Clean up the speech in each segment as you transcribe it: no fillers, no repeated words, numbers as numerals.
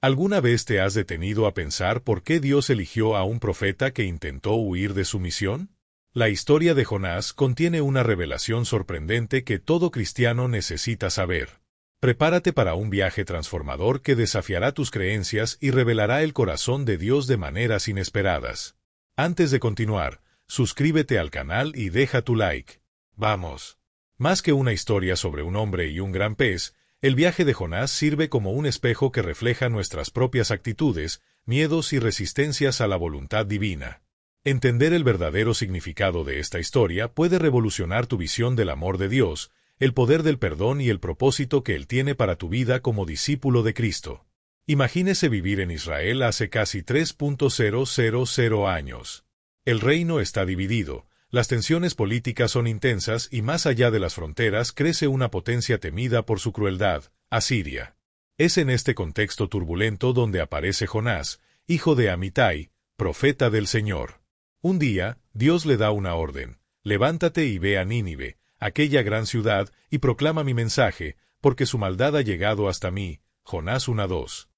¿Alguna vez te has detenido a pensar por qué Dios eligió a un profeta que intentó huir de su misión? La historia de Jonás contiene una revelación sorprendente que todo cristiano necesita saber. Prepárate para un viaje transformador que desafiará tus creencias y revelará el corazón de Dios de maneras inesperadas. Antes de continuar, suscríbete al canal y deja tu like. ¡Vamos! Más que una historia sobre un hombre y un gran pez, el viaje de Jonás sirve como un espejo que refleja nuestras propias actitudes, miedos y resistencias a la voluntad divina. Entender el verdadero significado de esta historia puede revolucionar tu visión del amor de Dios, el poder del perdón y el propósito que Él tiene para tu vida como discípulo de Cristo. Imagínese vivir en Israel hace casi 3.000 años. El reino está dividido, las tensiones políticas son intensas y más allá de las fronteras crece una potencia temida por su crueldad, Asiria. Es en este contexto turbulento donde aparece Jonás, hijo de Amitai, profeta del Señor. Un día, Dios le da una orden: levántate y ve a Nínive, aquella gran ciudad, y proclama mi mensaje, porque su maldad ha llegado hasta mí. Jonás 1:2.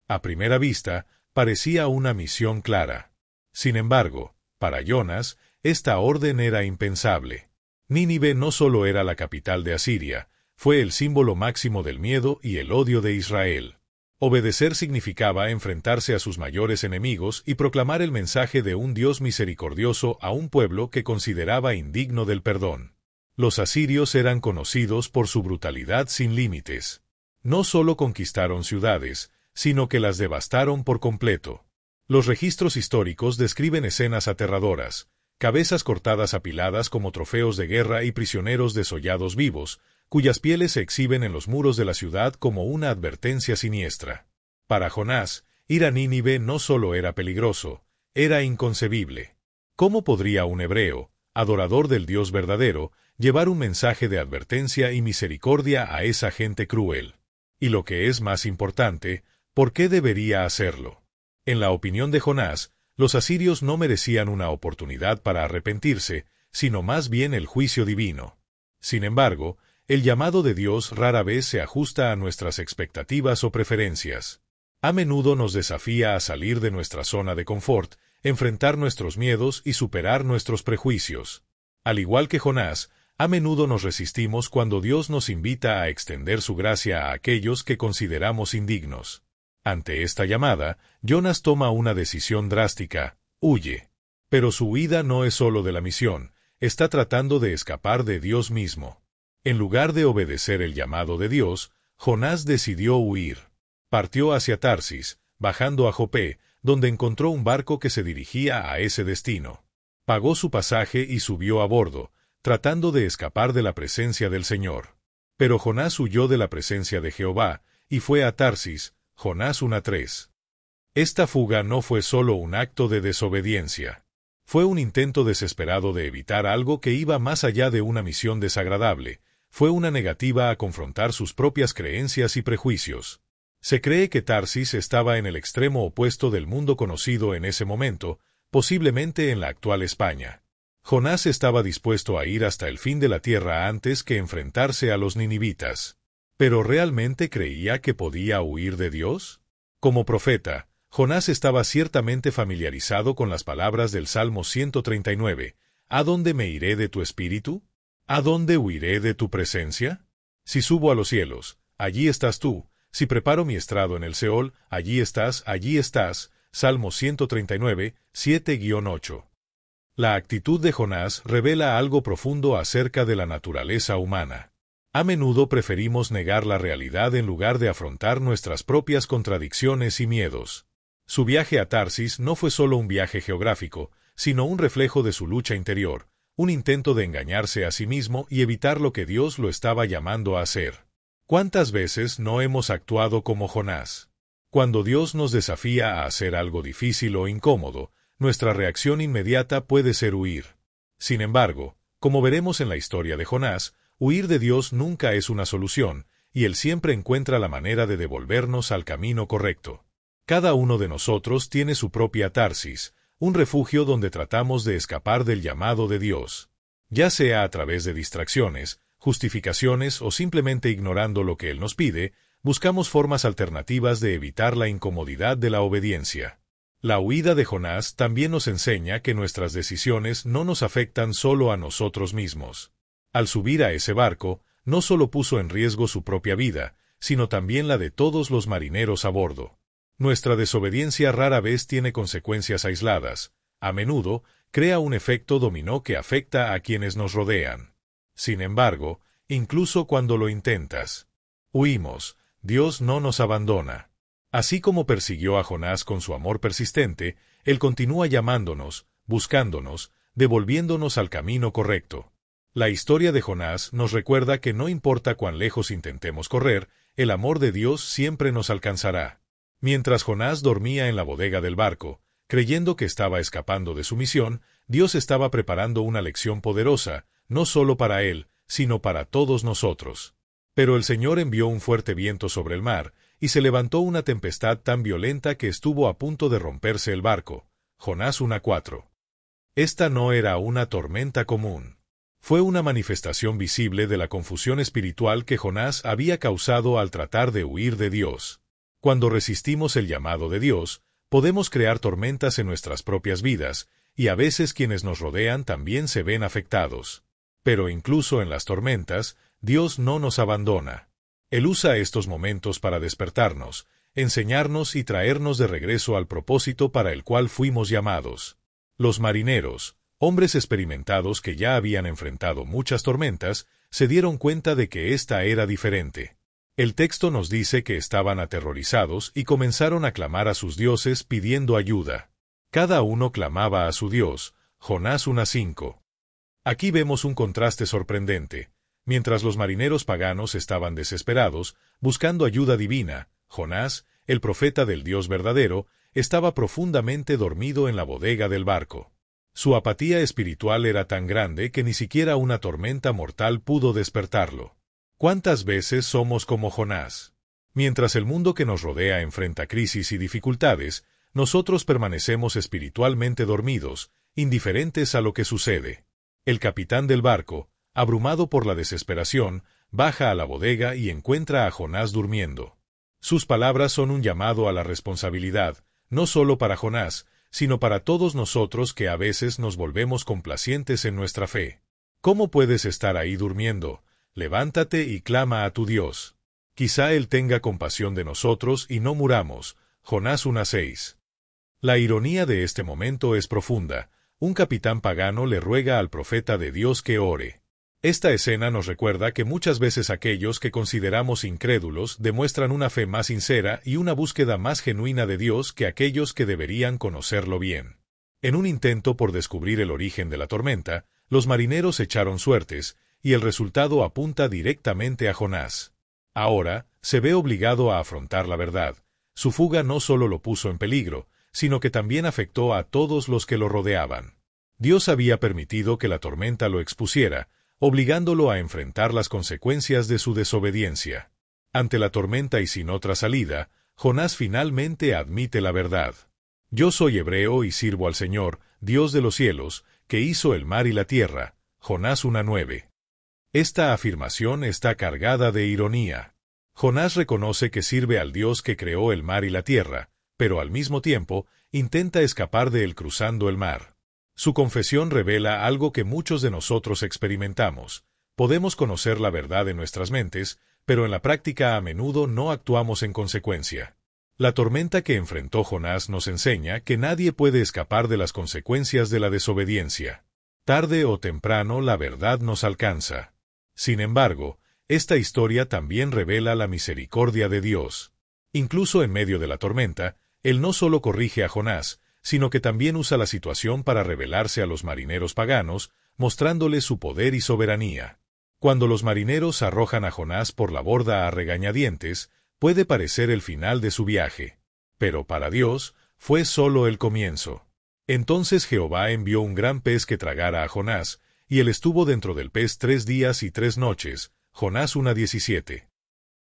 A primera vista, parecía una misión clara. Sin embargo, para Jonas, esta orden era impensable. Nínive no solo era la capital de Asiria, fue el símbolo máximo del miedo y el odio de Israel. Obedecer significaba enfrentarse a sus mayores enemigos y proclamar el mensaje de un Dios misericordioso a un pueblo que consideraba indigno del perdón. Los asirios eran conocidos por su brutalidad sin límites. No solo conquistaron ciudades, sino que las devastaron por completo. Los registros históricos describen escenas aterradoras: cabezas cortadas apiladas como trofeos de guerra y prisioneros desollados vivos, cuyas pieles se exhiben en los muros de la ciudad como una advertencia siniestra. Para Jonás, ir a Nínive no solo era peligroso, era inconcebible. ¿Cómo podría un hebreo, adorador del Dios verdadero, llevar un mensaje de advertencia y misericordia a esa gente cruel? Y lo que es más importante, ¿por qué debería hacerlo? En la opinión de Jonás, los asirios no merecían una oportunidad para arrepentirse, sino más bien el juicio divino. Sin embargo, el llamado de Dios rara vez se ajusta a nuestras expectativas o preferencias. A menudo nos desafía a salir de nuestra zona de confort, enfrentar nuestros miedos y superar nuestros prejuicios. Al igual que Jonás, a menudo nos resistimos cuando Dios nos invita a extender su gracia a aquellos que consideramos indignos. Ante esta llamada, Jonas toma una decisión drástica: huye. Pero su huida no es solo de la misión, está tratando de escapar de Dios mismo. En lugar de obedecer el llamado de Dios, Jonás decidió huir. Partió hacia Tarsis, bajando a Jope, donde encontró un barco que se dirigía a ese destino. Pagó su pasaje y subió a bordo, tratando de escapar de la presencia del Señor. Pero Jonás huyó de la presencia de Jehová, y fue a Tarsis. Jonás 1:3. Esta fuga no fue solo un acto de desobediencia. Fue un intento desesperado de evitar algo que iba más allá de una misión desagradable. Fue una negativa a confrontar sus propias creencias y prejuicios. Se cree que Tarsis estaba en el extremo opuesto del mundo conocido en ese momento, posiblemente en la actual España. Jonás estaba dispuesto a ir hasta el fin de la tierra antes que enfrentarse a los ninivitas. ¿Pero realmente creía que podía huir de Dios? Como profeta, Jonás estaba ciertamente familiarizado con las palabras del Salmo 139. ¿A dónde me iré de tu espíritu? ¿A dónde huiré de tu presencia? Si subo a los cielos, allí estás tú. Si preparo mi estrado en el Seol, allí estás, allí estás. Salmo 139, 7-8. La actitud de Jonás revela algo profundo acerca de la naturaleza humana. A menudo preferimos negar la realidad en lugar de afrontar nuestras propias contradicciones y miedos. Su viaje a Tarsis no fue solo un viaje geográfico, sino un reflejo de su lucha interior, un intento de engañarse a sí mismo y evitar lo que Dios lo estaba llamando a hacer. ¿Cuántas veces no hemos actuado como Jonás? Cuando Dios nos desafía a hacer algo difícil o incómodo, nuestra reacción inmediata puede ser huir. Sin embargo, como veremos en la historia de Jonás, huir de Dios nunca es una solución, y Él siempre encuentra la manera de devolvernos al camino correcto. Cada uno de nosotros tiene su propia Tarsis, un refugio donde tratamos de escapar del llamado de Dios. Ya sea a través de distracciones, justificaciones o simplemente ignorando lo que Él nos pide, buscamos formas alternativas de evitar la incomodidad de la obediencia. La huida de Jonás también nos enseña que nuestras decisiones no nos afectan solo a nosotros mismos. Al subir a ese barco, no solo puso en riesgo su propia vida, sino también la de todos los marineros a bordo. Nuestra desobediencia rara vez tiene consecuencias aisladas. A menudo, crea un efecto dominó que afecta a quienes nos rodean. Sin embargo, incluso cuando lo intentas, huimos, Dios no nos abandona. Así como persiguió a Jonás con su amor persistente, Él continúa llamándonos, buscándonos, devolviéndonos al camino correcto. La historia de Jonás nos recuerda que no importa cuán lejos intentemos correr, el amor de Dios siempre nos alcanzará. Mientras Jonás dormía en la bodega del barco, creyendo que estaba escapando de su misión, Dios estaba preparando una lección poderosa, no solo para él, sino para todos nosotros. Pero el Señor envió un fuerte viento sobre el mar, y se levantó una tempestad tan violenta que estuvo a punto de romperse el barco. Jonás 1:4. Esta no era una tormenta común. Fue una manifestación visible de la confusión espiritual que Jonás había causado al tratar de huir de Dios. Cuando resistimos el llamado de Dios, podemos crear tormentas en nuestras propias vidas, y a veces quienes nos rodean también se ven afectados. Pero incluso en las tormentas, Dios no nos abandona. Él usa estos momentos para despertarnos, enseñarnos y traernos de regreso al propósito para el cual fuimos llamados. Los marineros, hombres experimentados que ya habían enfrentado muchas tormentas, se dieron cuenta de que esta era diferente. El texto nos dice que estaban aterrorizados y comenzaron a clamar a sus dioses pidiendo ayuda. Cada uno clamaba a su Dios. Jonás 1:5. Aquí vemos un contraste sorprendente. Mientras los marineros paganos estaban desesperados, buscando ayuda divina, Jonás, el profeta del Dios verdadero, estaba profundamente dormido en la bodega del barco. Su apatía espiritual era tan grande que ni siquiera una tormenta mortal pudo despertarlo. ¿Cuántas veces somos como Jonás? Mientras el mundo que nos rodea enfrenta crisis y dificultades, nosotros permanecemos espiritualmente dormidos, indiferentes a lo que sucede. El capitán del barco, abrumado por la desesperación, baja a la bodega y encuentra a Jonás durmiendo. Sus palabras son un llamado a la responsabilidad, no solo para Jonás, sino para todos nosotros que a veces nos volvemos complacientes en nuestra fe. ¿Cómo puedes estar ahí durmiendo? Levántate y clama a tu Dios. Quizá Él tenga compasión de nosotros y no muramos. Jonás 1:6. La ironía de este momento es profunda. Un capitán pagano le ruega al profeta de Dios que ore. Esta escena nos recuerda que muchas veces aquellos que consideramos incrédulos demuestran una fe más sincera y una búsqueda más genuina de Dios que aquellos que deberían conocerlo bien. En un intento por descubrir el origen de la tormenta, los marineros echaron suertes, y el resultado apunta directamente a Jonás. Ahora, se ve obligado a afrontar la verdad. Su fuga no solo lo puso en peligro, sino que también afectó a todos los que lo rodeaban. Dios había permitido que la tormenta lo expusiera, obligándolo a enfrentar las consecuencias de su desobediencia. Ante la tormenta y sin otra salida, Jonás finalmente admite la verdad. Yo soy hebreo y sirvo al Señor, Dios de los cielos, que hizo el mar y la tierra. Jonás 1:9. Esta afirmación está cargada de ironía. Jonás reconoce que sirve al Dios que creó el mar y la tierra, pero al mismo tiempo, intenta escapar de él cruzando el mar. Su confesión revela algo que muchos de nosotros experimentamos. Podemos conocer la verdad en nuestras mentes, pero en la práctica a menudo no actuamos en consecuencia. La tormenta que enfrentó Jonás nos enseña que nadie puede escapar de las consecuencias de la desobediencia. Tarde o temprano la verdad nos alcanza. Sin embargo, esta historia también revela la misericordia de Dios. Incluso en medio de la tormenta, Él no solo corrige a Jonás, sino que también usa la situación para revelarse a los marineros paganos, mostrándoles su poder y soberanía. Cuando los marineros arrojan a Jonás por la borda a regañadientes, puede parecer el final de su viaje. Pero para Dios, fue solo el comienzo. Entonces Jehová envió un gran pez que tragara a Jonás, y él estuvo dentro del pez 3 días y 3 noches. Jonás 1:17.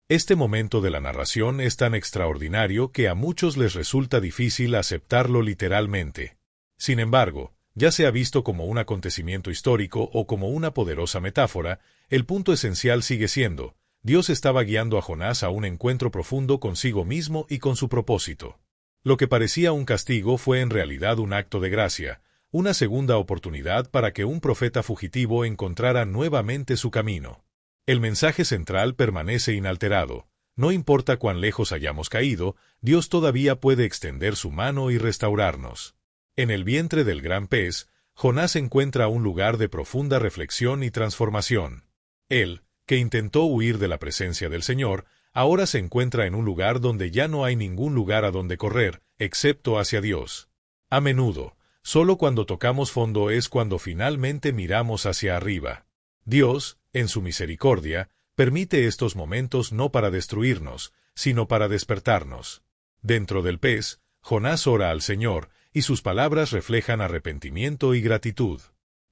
Este momento de la narración es tan extraordinario que a muchos les resulta difícil aceptarlo literalmente. Sin embargo, ya sea visto como un acontecimiento histórico o como una poderosa metáfora, el punto esencial sigue siendo: Dios estaba guiando a Jonás a un encuentro profundo consigo mismo y con su propósito. Lo que parecía un castigo fue en realidad un acto de gracia, una segunda oportunidad para que un profeta fugitivo encontrara nuevamente su camino. El mensaje central permanece inalterado. No importa cuán lejos hayamos caído, Dios todavía puede extender su mano y restaurarnos. En el vientre del gran pez, Jonás encuentra un lugar de profunda reflexión y transformación. Él, que intentó huir de la presencia del Señor, ahora se encuentra en un lugar donde ya no hay ningún lugar a donde correr, excepto hacia Dios. A menudo, solo cuando tocamos fondo es cuando finalmente miramos hacia arriba. Dios, en su misericordia, permite estos momentos no para destruirnos, sino para despertarnos. Dentro del pez, Jonás ora al Señor, y sus palabras reflejan arrepentimiento y gratitud.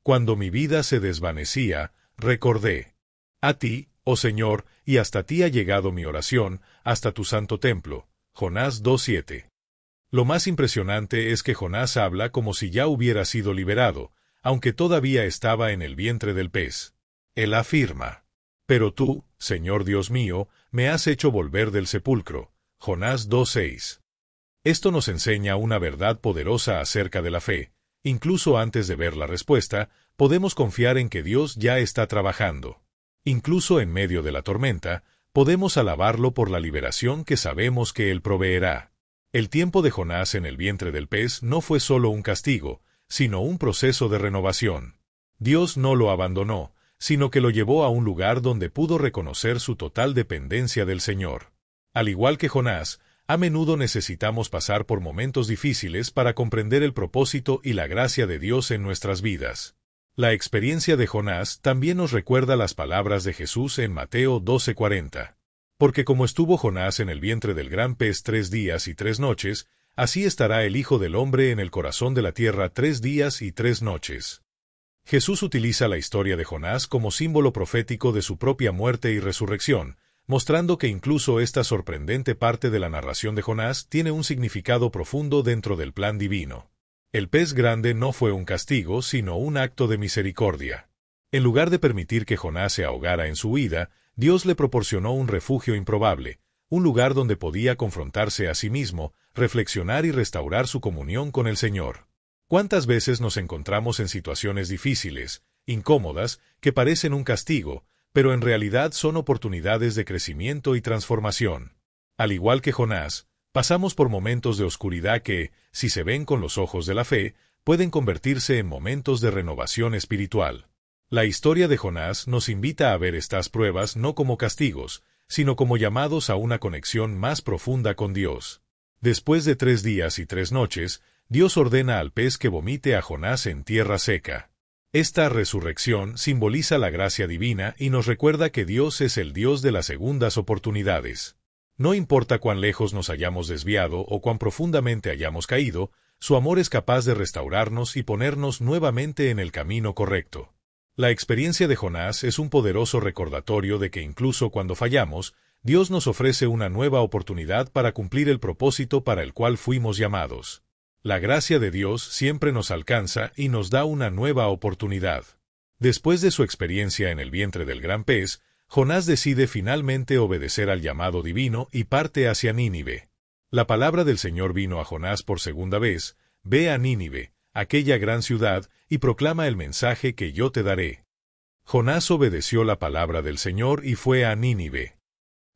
Cuando mi vida se desvanecía, recordé a ti, oh Señor, y hasta ti ha llegado mi oración, hasta tu santo templo. Jonás 2:7. Lo más impresionante es que Jonás habla como si ya hubiera sido liberado, aunque todavía estaba en el vientre del pez. Él afirma: pero tú, Señor Dios mío, me has hecho volver del sepulcro. Jonás 2:6. Esto nos enseña una verdad poderosa acerca de la fe. Incluso antes de ver la respuesta, podemos confiar en que Dios ya está trabajando. Incluso en medio de la tormenta, podemos alabarlo por la liberación que sabemos que Él proveerá. El tiempo de Jonás en el vientre del pez no fue solo un castigo, sino un proceso de renovación. Dios no lo abandonó, sino que lo llevó a un lugar donde pudo reconocer su total dependencia del Señor. Al igual que Jonás, a menudo necesitamos pasar por momentos difíciles para comprender el propósito y la gracia de Dios en nuestras vidas. La experiencia de Jonás también nos recuerda las palabras de Jesús en Mateo 12:40. Porque como estuvo Jonás en el vientre del gran pez 3 días y 3 noches, así estará el Hijo del Hombre en el corazón de la tierra 3 días y 3 noches. Jesús utiliza la historia de Jonás como símbolo profético de su propia muerte y resurrección, mostrando que incluso esta sorprendente parte de la narración de Jonás tiene un significado profundo dentro del plan divino. El pez grande no fue un castigo, sino un acto de misericordia. En lugar de permitir que Jonás se ahogara en su huida, Dios le proporcionó un refugio improbable, un lugar donde podía confrontarse a sí mismo, reflexionar y restaurar su comunión con el Señor. ¿Cuántas veces nos encontramos en situaciones difíciles, incómodas, que parecen un castigo, pero en realidad son oportunidades de crecimiento y transformación? Al igual que Jonás, pasamos por momentos de oscuridad que, si se ven con los ojos de la fe, pueden convertirse en momentos de renovación espiritual. La historia de Jonás nos invita a ver estas pruebas no como castigos, sino como llamados a una conexión más profunda con Dios. Después de 3 días y 3 noches, Dios ordena al pez que vomite a Jonás en tierra seca. Esta resurrección simboliza la gracia divina y nos recuerda que Dios es el Dios de las segundas oportunidades. No importa cuán lejos nos hayamos desviado o cuán profundamente hayamos caído, su amor es capaz de restaurarnos y ponernos nuevamente en el camino correcto. La experiencia de Jonás es un poderoso recordatorio de que incluso cuando fallamos, Dios nos ofrece una nueva oportunidad para cumplir el propósito para el cual fuimos llamados. La gracia de Dios siempre nos alcanza y nos da una nueva oportunidad. Después de su experiencia en el vientre del gran pez, Jonás decide finalmente obedecer al llamado divino y parte hacia Nínive. La palabra del Señor vino a Jonás por segunda vez: ve a Nínive, aquella gran ciudad, y proclama el mensaje que yo te daré. Jonás obedeció la palabra del Señor y fue a Nínive.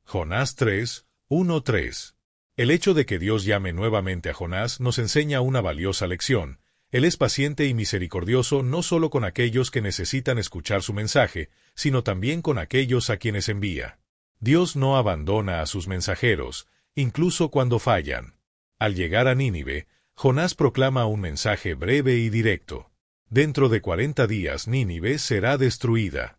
Jonás 3:1-3. El hecho de que Dios llame nuevamente a Jonás nos enseña una valiosa lección. Él es paciente y misericordioso no solo con aquellos que necesitan escuchar su mensaje, sino también con aquellos a quienes envía. Dios no abandona a sus mensajeros, incluso cuando fallan. Al llegar a Nínive, Jonás proclama un mensaje breve y directo. Dentro de 40 días Nínive será destruida.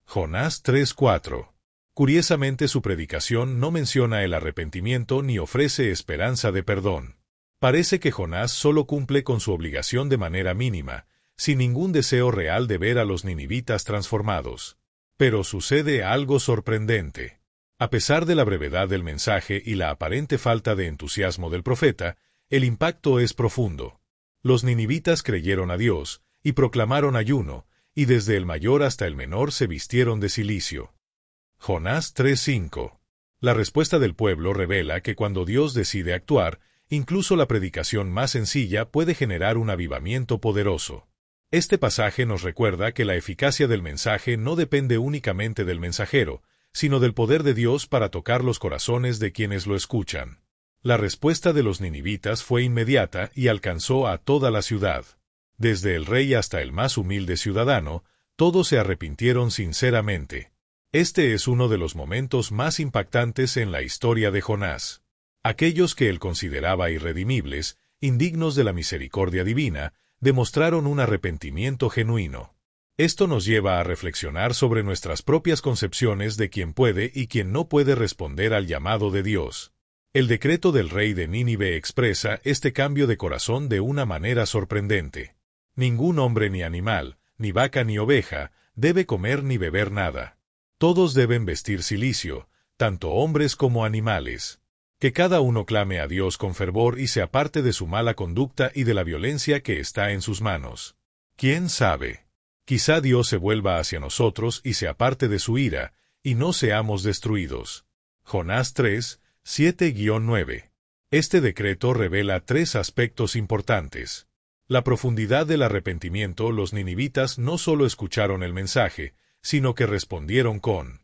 Jonás 3:4. Curiosamente, su predicación no menciona el arrepentimiento ni ofrece esperanza de perdón. Parece que Jonás solo cumple con su obligación de manera mínima, sin ningún deseo real de ver a los ninivitas transformados. Pero sucede algo sorprendente. A pesar de la brevedad del mensaje y la aparente falta de entusiasmo del profeta, el impacto es profundo. Los ninivitas creyeron a Dios, y proclamaron ayuno, y desde el mayor hasta el menor se vistieron de cilicio. Jonás 3:5. La respuesta del pueblo revela que cuando Dios decide actuar, incluso la predicación más sencilla puede generar un avivamiento poderoso. Este pasaje nos recuerda que la eficacia del mensaje no depende únicamente del mensajero, sino del poder de Dios para tocar los corazones de quienes lo escuchan. La respuesta de los ninivitas fue inmediata y alcanzó a toda la ciudad. Desde el rey hasta el más humilde ciudadano, todos se arrepintieron sinceramente. Este es uno de los momentos más impactantes en la historia de Jonás. Aquellos que él consideraba irredimibles, indignos de la misericordia divina, demostraron un arrepentimiento genuino. Esto nos lleva a reflexionar sobre nuestras propias concepciones de quién puede y quién no puede responder al llamado de Dios. El decreto del rey de Nínive expresa este cambio de corazón de una manera sorprendente. Ningún hombre ni animal, ni vaca ni oveja, debe comer ni beber nada. Todos deben vestir cilicio, tanto hombres como animales. Que cada uno clame a Dios con fervor y se aparte de su mala conducta y de la violencia que está en sus manos. ¿Quién sabe? Quizá Dios se vuelva hacia nosotros y se aparte de su ira, y no seamos destruidos. Jonás 3, 7-9. Este decreto revela tres aspectos importantes. La profundidad del arrepentimiento. Los ninivitas no solo escucharon el mensaje, sino que respondieron con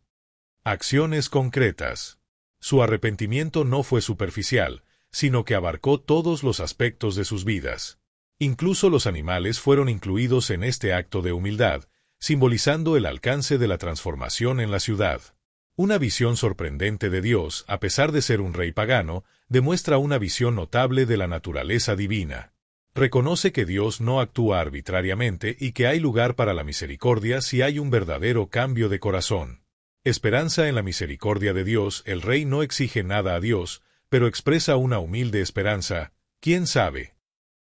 acciones concretas. Su arrepentimiento no fue superficial, sino que abarcó todos los aspectos de sus vidas. Incluso los animales fueron incluidos en este acto de humildad, simbolizando el alcance de la transformación en la ciudad. Una visión sorprendente de Dios, a pesar de ser un rey pagano, demuestra una visión notable de la naturaleza divina. Reconoce que Dios no actúa arbitrariamente y que hay lugar para la misericordia si hay un verdadero cambio de corazón. Esperanza en la misericordia de Dios. El rey no exige nada a Dios, pero expresa una humilde esperanza. ¿Quién sabe?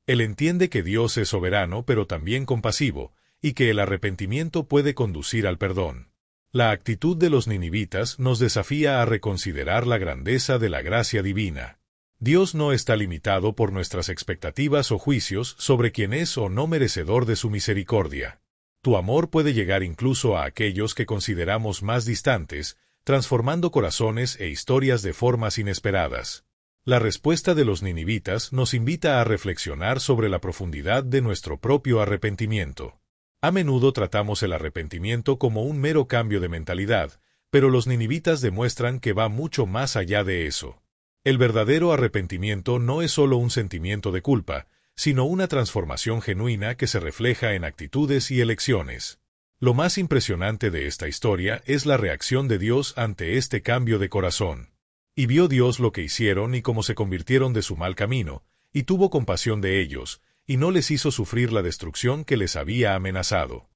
Él entiende que Dios es soberano pero también compasivo, y que el arrepentimiento puede conducir al perdón. La actitud de los ninivitas nos desafía a reconsiderar la grandeza de la gracia divina. Dios no está limitado por nuestras expectativas o juicios sobre quién es o no merecedor de su misericordia. Tu amor puede llegar incluso a aquellos que consideramos más distantes, transformando corazones e historias de formas inesperadas. La respuesta de los ninivitas nos invita a reflexionar sobre la profundidad de nuestro propio arrepentimiento. A menudo tratamos el arrepentimiento como un mero cambio de mentalidad, pero los ninivitas demuestran que va mucho más allá de eso. El verdadero arrepentimiento no es solo un sentimiento de culpa, sino una transformación genuina que se refleja en actitudes y elecciones. Lo más impresionante de esta historia es la reacción de Dios ante este cambio de corazón. Y vio Dios lo que hicieron y cómo se convirtieron de su mal camino, y tuvo compasión de ellos, y no les hizo sufrir la destrucción que les había amenazado.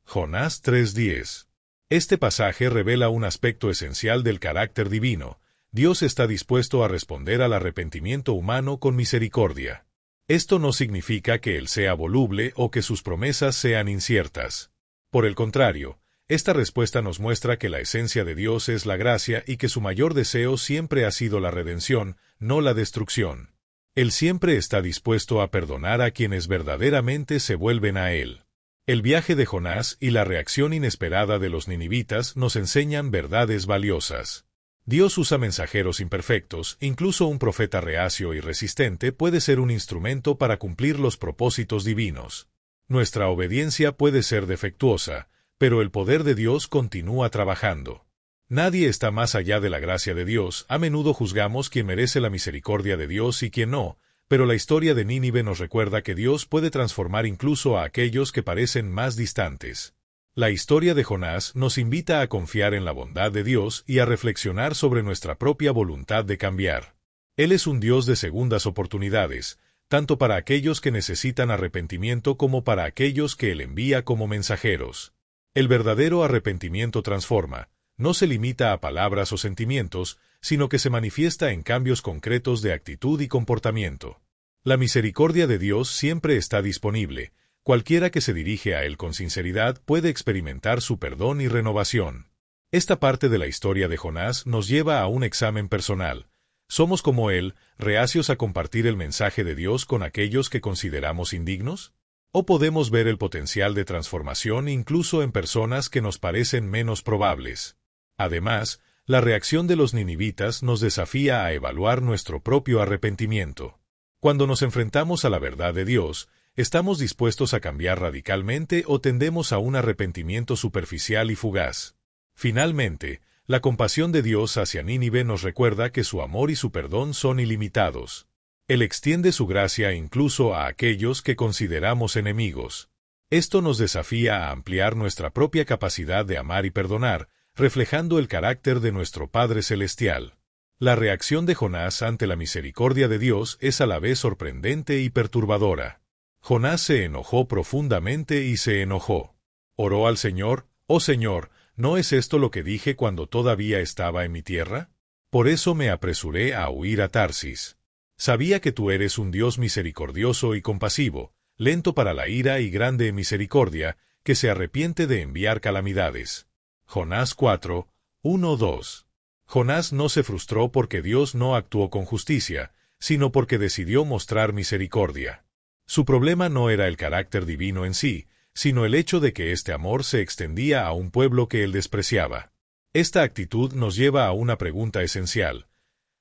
Jonás 3:10. Este pasaje revela un aspecto esencial del carácter divino. Dios está dispuesto a responder al arrepentimiento humano con misericordia. Esto no significa que Él sea voluble o que sus promesas sean inciertas. Por el contrario, esta respuesta nos muestra que la esencia de Dios es la gracia y que su mayor deseo siempre ha sido la redención, no la destrucción. Él siempre está dispuesto a perdonar a quienes verdaderamente se vuelven a Él. El viaje de Jonás y la reacción inesperada de los ninivitas nos enseñan verdades valiosas. Dios usa mensajeros imperfectos, incluso un profeta reacio y resistente puede ser un instrumento para cumplir los propósitos divinos. Nuestra obediencia puede ser defectuosa, pero el poder de Dios continúa trabajando. Nadie está más allá de la gracia de Dios. A menudo juzgamos quién merece la misericordia de Dios y quién no, pero la historia de Nínive nos recuerda que Dios puede transformar incluso a aquellos que parecen más distantes. La historia de Jonás nos invita a confiar en la bondad de Dios y a reflexionar sobre nuestra propia voluntad de cambiar. Él es un Dios de segundas oportunidades, tanto para aquellos que necesitan arrepentimiento como para aquellos que Él envía como mensajeros. El verdadero arrepentimiento transforma, no se limita a palabras o sentimientos, sino que se manifiesta en cambios concretos de actitud y comportamiento. La misericordia de Dios siempre está disponible. Cualquiera que se dirige a Él con sinceridad puede experimentar su perdón y renovación. Esta parte de la historia de Jonás nos lleva a un examen personal. ¿Somos como él, reacios a compartir el mensaje de Dios con aquellos que consideramos indignos? ¿O podemos ver el potencial de transformación incluso en personas que nos parecen menos probables? Además, la reacción de los ninivitas nos desafía a evaluar nuestro propio arrepentimiento. Cuando nos enfrentamos a la verdad de Dios, ¿estamos dispuestos a cambiar radicalmente o tendemos a un arrepentimiento superficial y fugaz? Finalmente, la compasión de Dios hacia Nínive nos recuerda que su amor y su perdón son ilimitados. Él extiende su gracia incluso a aquellos que consideramos enemigos. Esto nos desafía a ampliar nuestra propia capacidad de amar y perdonar, reflejando el carácter de nuestro Padre Celestial. La reacción de Jonás ante la misericordia de Dios es a la vez sorprendente y perturbadora. Jonás se enojó profundamente y se enojó. Oró al Señor: «Oh Señor, ¿no es esto lo que dije cuando todavía estaba en mi tierra? Por eso me apresuré a huir a Tarsis. Sabía que tú eres un Dios misericordioso y compasivo, lento para la ira y grande en misericordia, que se arrepiente de enviar calamidades». Jonás 4, 1-2. Jonás no se frustró porque Dios no actuó con justicia, sino porque decidió mostrar misericordia. Su problema no era el carácter divino en sí, sino el hecho de que este amor se extendía a un pueblo que él despreciaba. Esta actitud nos lleva a una pregunta esencial.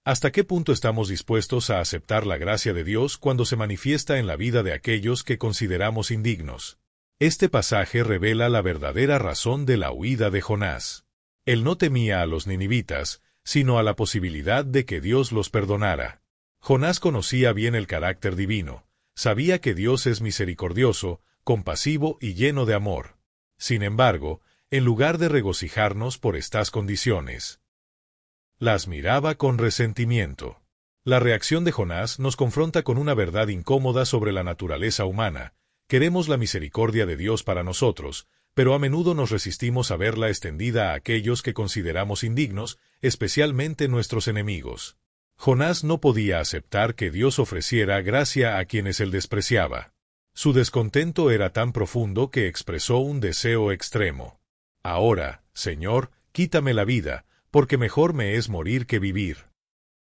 ¿Hasta qué punto estamos dispuestos a aceptar la gracia de Dios cuando se manifiesta en la vida de aquellos que consideramos indignos? Este pasaje revela la verdadera razón de la huida de Jonás. Él no temía a los ninivitas, sino a la posibilidad de que Dios los perdonara. Jonás conocía bien el carácter divino, sabía que Dios es misericordioso, compasivo y lleno de amor. Sin embargo, en lugar de regocijarnos por estas condiciones, las miraba con resentimiento. La reacción de Jonás nos confronta con una verdad incómoda sobre la naturaleza humana. Queremos la misericordia de Dios para nosotros, pero a menudo nos resistimos a verla extendida a aquellos que consideramos indignos, especialmente nuestros enemigos. Jonás no podía aceptar que Dios ofreciera gracia a quienes él despreciaba. Su descontento era tan profundo que expresó un deseo extremo. «Ahora, Señor, quítame la vida, porque mejor me es morir que vivir».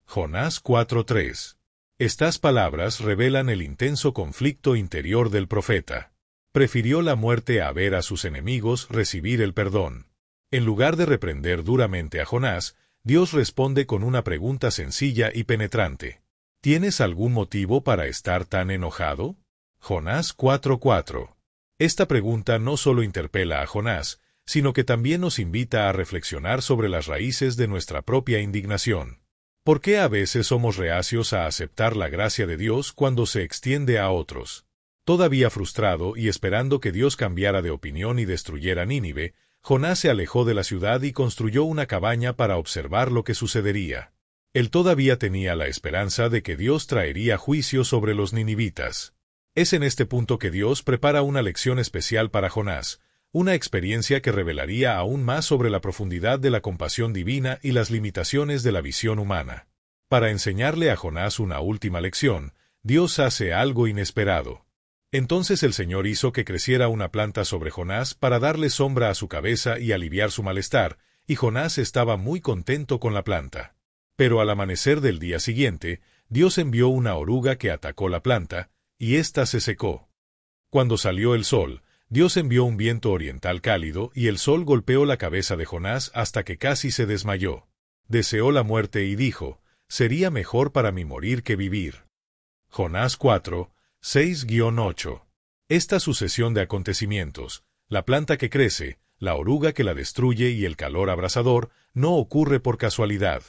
Jonás 4:3. Estas palabras revelan el intenso conflicto interior del profeta. Prefirió la muerte a ver a sus enemigos recibir el perdón. En lugar de reprender duramente a Jonás, Dios responde con una pregunta sencilla y penetrante. ¿Tienes algún motivo para estar tan enojado? Jonás 4:4. Esta pregunta no solo interpela a Jonás, sino que también nos invita a reflexionar sobre las raíces de nuestra propia indignación. ¿Por qué a veces somos reacios a aceptar la gracia de Dios cuando se extiende a otros? Todavía frustrado y esperando que Dios cambiara de opinión y destruyera Nínive, Jonás se alejó de la ciudad y construyó una cabaña para observar lo que sucedería. Él todavía tenía la esperanza de que Dios traería juicio sobre los ninivitas. Es en este punto que Dios prepara una lección especial para Jonás, una experiencia que revelaría aún más sobre la profundidad de la compasión divina y las limitaciones de la visión humana. Para enseñarle a Jonás una última lección, Dios hace algo inesperado. Entonces el Señor hizo que creciera una planta sobre Jonás para darle sombra a su cabeza y aliviar su malestar, y Jonás estaba muy contento con la planta. Pero al amanecer del día siguiente, Dios envió una oruga que atacó la planta, y ésta se secó. Cuando salió el sol, Dios envió un viento oriental cálido y el sol golpeó la cabeza de Jonás hasta que casi se desmayó. Deseó la muerte y dijo: «Sería mejor para mí morir que vivir». Jonás 4, 6-8. Esta sucesión de acontecimientos, la planta que crece, la oruga que la destruye y el calor abrasador, no ocurre por casualidad.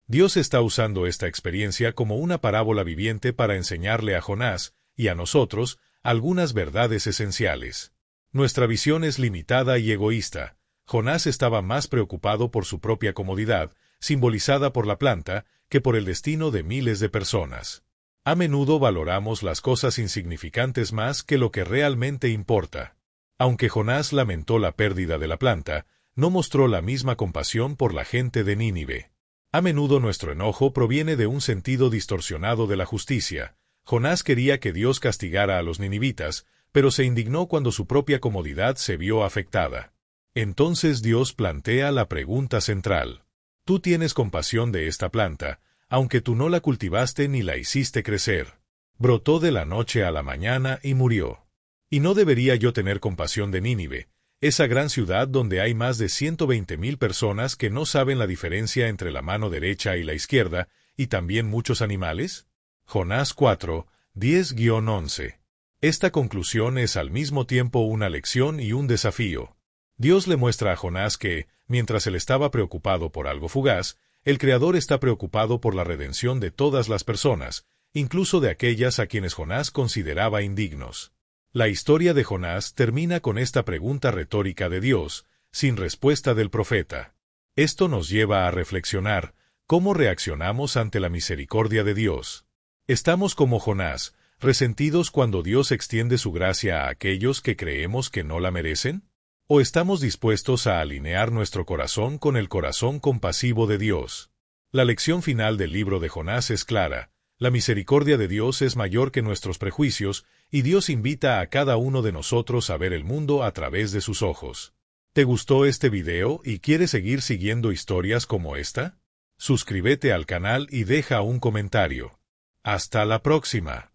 Dios está usando esta experiencia como una parábola viviente para enseñarle a Jonás, y a nosotros, algunas verdades esenciales. Nuestra visión es limitada y egoísta. Jonás estaba más preocupado por su propia comodidad, simbolizada por la planta, que por el destino de miles de personas. A menudo valoramos las cosas insignificantes más que lo que realmente importa. Aunque Jonás lamentó la pérdida de la planta, no mostró la misma compasión por la gente de Nínive. A menudo nuestro enojo proviene de un sentido distorsionado de la justicia. Jonás quería que Dios castigara a los ninivitas, pero se indignó cuando su propia comodidad se vio afectada. Entonces Dios plantea la pregunta central. Tú tienes compasión de esta planta, aunque tú no la cultivaste ni la hiciste crecer. Brotó de la noche a la mañana y murió. ¿Y no debería yo tener compasión de Nínive, Esa gran ciudad donde hay más de 120.000 personas que no saben la diferencia entre la mano derecha y la izquierda, y también muchos animales. Jonás 4, 10-11. Esta conclusión es al mismo tiempo una lección y un desafío. Dios le muestra a Jonás que, mientras él estaba preocupado por algo fugaz, el Creador está preocupado por la redención de todas las personas, incluso de aquellas a quienes Jonás consideraba indignos. La historia de Jonás termina con esta pregunta retórica de Dios, sin respuesta del profeta. Esto nos lleva a reflexionar cómo reaccionamos ante la misericordia de Dios. ¿Estamos como Jonás, resentidos cuando Dios extiende su gracia a aquellos que creemos que no la merecen? ¿O estamos dispuestos a alinear nuestro corazón con el corazón compasivo de Dios? La lección final del libro de Jonás es clara. La misericordia de Dios es mayor que nuestros prejuicios, y Dios invita a cada uno de nosotros a ver el mundo a través de sus ojos. ¿Te gustó este video y quieres seguir siguiendo historias como esta? Suscríbete al canal y deja un comentario. ¡Hasta la próxima!